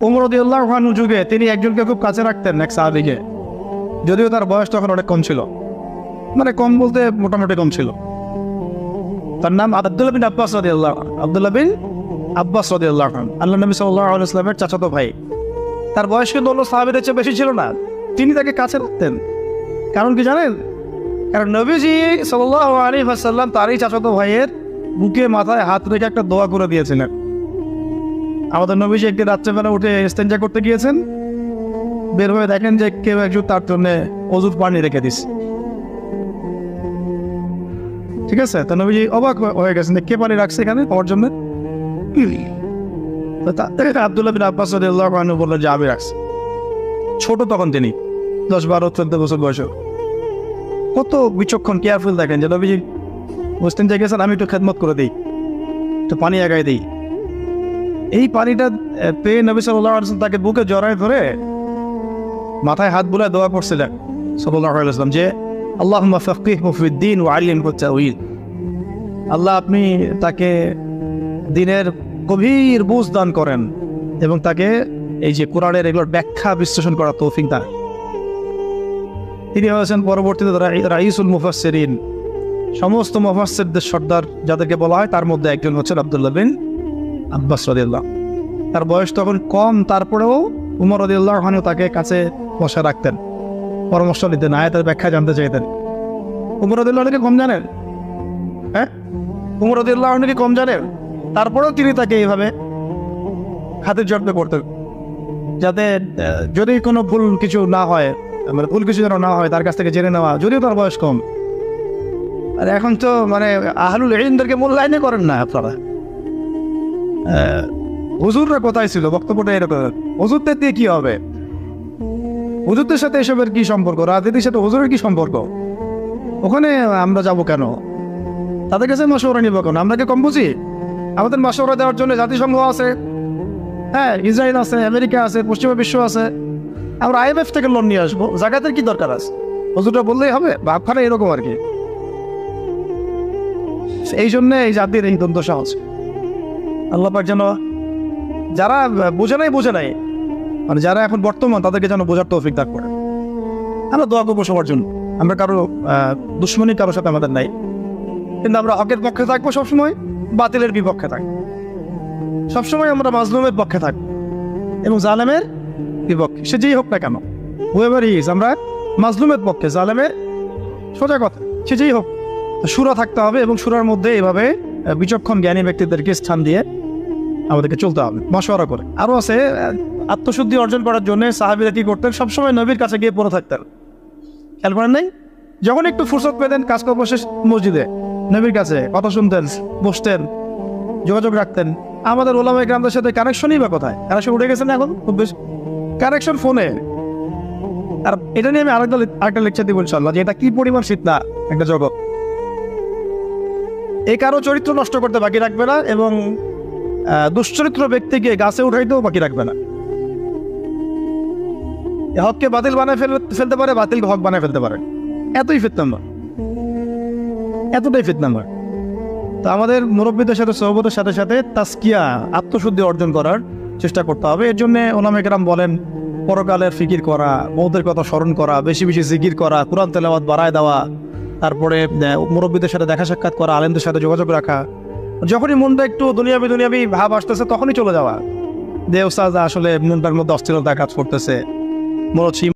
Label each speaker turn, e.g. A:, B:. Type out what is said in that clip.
A: ওমর রাদিয়াল্লাহু আনহু যুগে তিনি একজনকে খুব কাছে রাখতেন, এক সাহাবীকে, যদিও তার বয়স তখন অনেক কম ছিল, মানে কম বলতে মোটামুটি কম ছিল। তার নাম আব্দুল্লাহ বিন আব্বাস রাদিয়াল্লাহু আনহু। আব্দুল্লাহ বিন আব্বাস রাদিয়াল্লাহু আনহু আল্লাহ নবী সাল্লাল্লাহু আলাইহি ওয়াসাল্লামের চাচাতো ভাই। তার বয়স কিন্তু অন্য সাহাবীদের চেয়ে বেশি ছিল না, তিনি তাকে কাছে রাখতেন। কারণ কি জানেন? কারণ নবীজি সাল্লাল্লাহু আলাইহি ওয়াসাল্লাম তারই চাচাতো ভাইয়ের বুকে মাথায় হাত রেখে একটা দোয়া করে দিয়েছিলেন। আমাদের নবীজি একদিন রাত্রেবেলা উঠে ইস্তেঞ্জা করতে গিয়েছেন, বের হয়ে দেখেন যে কেউ একজন তার জন্য অজুর পানি রেখে দিস। ঠিক আছে, তো নবীজি অবাক হয়ে গেছেন কে পানি রাখছে এখানে আমার জন্য। আব্দুল্লাহ বিন আব্বাস রাদিয়াল্লাহু আনহু বললেন যে আমি রাখছি। ছোট তখন তিনি 10-12-14 বছর বয়স। কত বিচক্ষণ, কেয়ারফুল দেখেন যে নবীজি মুসলিম যে গেছেন, আমি একটু খেদমত করে দিই, একটু পানি আগাই দিই। এই পানিটা পেয়ে নবী সাল্লাল্লাহু আলাইহি ওয়াসাল্লাম তাকে বুকে জড়ায় ধরে মাথায় হাত বুলায় দোয়া করছিলেন সাল্লাল্লাহু আলাইহি ওয়াসাল্লাম যে আল্লাহুম্মা ফাক্কিহহু ফিদ-দীন ওয়া আল্লিমহু আত-তাউয়িল। আল্লাহ আপনি তাকে দ্বীনের গভীর বুঝ দান করেন এবং তাকে এই যে কোরআনের এগুলোর ব্যাখ্যা বিশ্লেষণ করার তৌফিক দান। তিনি হয়েছেন পরবর্তীতে রাইসুল মুফাসসিরিন, সমস্ত মুফাসসিরদের সর্দার যাদেরকে বলা হয় তার মধ্যে একজন হচ্ছেন আব্দুল্লাহ বিন আব্বাস রাদিয়াল্লাহু। তার বয়স তখন কম, তারপরেও উমর রাদিয়াল্লাহু আনহু তাকে কাছে বসে রাখতেন, পরামর্শ নিতেন, আয়াতের ব্যাখ্যা জানতে চাইতেন। উমর রাদিয়াল্লাহু আনহুকে কম জানেন? হ্যাঁ, উমর রাদিয়াল্লাহু আনহুকে কম জানেন? তারপরেও তিনি তাকে এইভাবে হাতের যত্ন করতেন, যাতে যদি কোনো ভুল কিছু না হয়, মানে ভুল কিছু যেন না হয় তার কাছ থেকে জেনে নেওয়া, যদিও তার বয়স কম। আর এখন তো মানে আহলুল ইলমদেরকে মূল্যায়নই করেন না আপনারা। হুজুররা কোথায় ছিল? বক্তব্যটা এরকম, হুজুরদের দিয়ে কি হবে? হুজুরদের সাথে এসবের কি সম্পর্ক? রাজনীতির সাথে হুজুরের কি সম্পর্ক? ওখানে আমরা যাব কেন? তাদের কাছে মাশওয়ারা নিব কেন? আমরা কি কম বুঝি? আমাদের মাশওয়ারা দেওয়ার জন্য জাতিসংঘ আছে, হ্যাঁ, ইসরায়েল আছে, আমেরিকা আছে, পশ্চিমা বিশ্ব আছে। আমরা IMF থেকে লোন নিয়ে আসবো, জাকাতের কি দরকার আছে? হুজুরটা বললেই হবে? ভাবখানা এরকম আর কি। এই জন্য এই জাতির এই দ্বন্দ্ব সহজ। আল্লাহ পাক যেন যারা বোঝে নাই, মানে যারা এখন বর্তমান, তাদেরকে যেন বোঝার তৌফিক দান করে। আমরা দোয়া করবো সবার জন্য। আমরা কারো দুশ্মনী কারোর সাথে আমাদের নাই, কিন্তু আমরা হকের পক্ষে থাকবো সবসময়, বাতিলের বিপক্ষে থাকবো সবসময়। আমরা মাজলুমের পক্ষে থাকবো এবং জালেমের বিপক্ষে, সে যেই হোক না কেন, হুয়েভার হি ইজ, আমরা মাজলুমের পক্ষে, জালেমের, সোজা কথা, সে যেই হোক। সূরা থাকতে হবে এবং সূরার মধ্যে এভাবে বিচক্ষণ জ্ঞানী ব্যক্তিদেরকে স্থান দিয়ে আমাদেরকে চলতে হবে, মাশওয়ারা করে। আরও আছে, আত্মশুদ্ধি অর্জন করার জন্য সাহাবীরা কি করতেন? সবসময় নবীর কাছে গিয়ে পড়ে থাকতেন। খেয়াল করেন নাই? যখন একটু ফুরসত পেতেন কাজ কর্ম শেষ, মসজিদে নবীর কাছে কথা শুনতেন, বসতেন, যোগাযোগ রাখতেন। আমাদের ওলামায়ে কেরামদের সাথে কানেকশনই বা কোথায়? কানেকশন উঠে গেছেন এখন খুব বেশি, কানেকশন ফোনে। আর এটা নিয়ে আমি আরেকটা লেকচার দিব ইনশাআল্লাহ, যে এটা কি পরিমাণ ফিতনা একটা জগৎ। এই কারো চরিত্র নষ্ট করতে বাকি রাখবে না এবং দুশ্চরিত্র ব্যক্তিকে গাছে উঠাইতেও বাকি রাখবে না। হককে বাতিল বানায় ফেলতে পারে, বাতিলকে হক বানায় ফেলতে পারে। এতটাই ফিতনা। তো আমাদের মুরব্বীদের সাথে সোহবতের সাথে সাথে তাসকিয়া, আত্মশুদ্ধি অর্জন করার চেষ্টা করতে হবে। এর জন্য ওলামায়ে কেরাম বলেন পরকালের ফিকির করা, মওতের কথা স্মরণ করা, বেশি বেশি জিকির করা, কোরআন তেলাওয়াত বাড়ায় দেওয়া, তারপরে মুরব্বীদের সাথে দেখা সাক্ষাৎ করা, আলেমদের সাথে যোগাযোগ রাখা। যখনই মনটা একটু দুনিয়াবি ভাব আসতেছে তখনই চলে যাওয়া, যে ওস্তাদ আসলে মনটার মধ্যে অস্থিরতা কাজ করতেছে, মনে হচ্ছে